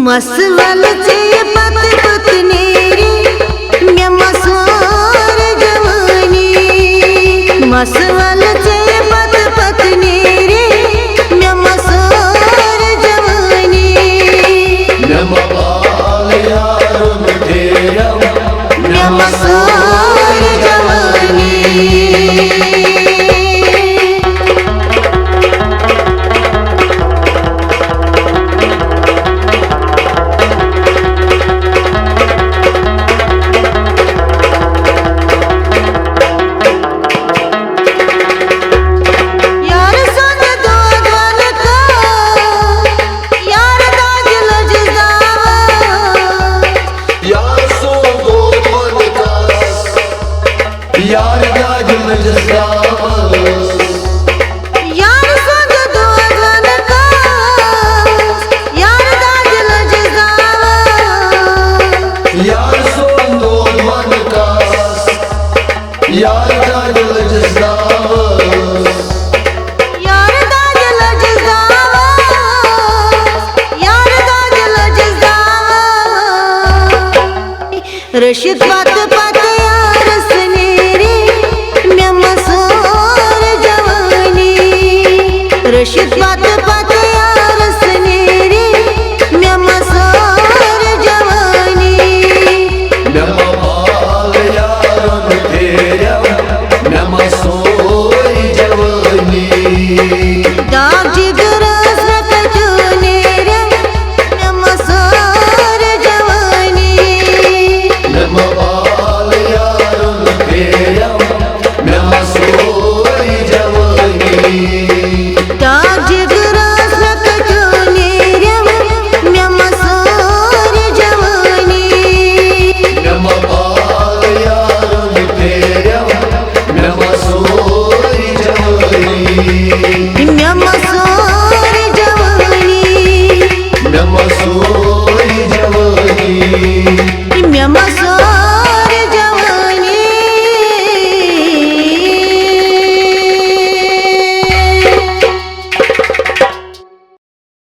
मसवल से पत पतनेरी मैं मसवार जवानी मसवल से पत पतनेरी मैं मसवार जवानी मैं मबाल यारुन तेरम मैं मसवार जवानी यार सो दो मन का यार दाजल जसावस यार संग दोन कास यार दाजल जसावस यार सोन दोन कास यार दाजल जसावस यार दाजल जसावस यार दाजल जसावस रशीद पात पात यार सनेरे म्या मसूर जवानी रशीद पात पात यार सनेरे म्या मसूर जवानी म्या माल यारन तेऱ्या म्या मसूर जवानी दाग जिगरस रकजूने रे म्या मसूर जवानी म्या माल यारन तेऱ्या म्या मसूर जवानी दाग जिगरस रकजूने रे म्या मसूर जवानी म्या माल यारन तेऱ्या म्या मसूर जवानी म्या मसूर जवानी म्या मसूर जवानी म्या मसूर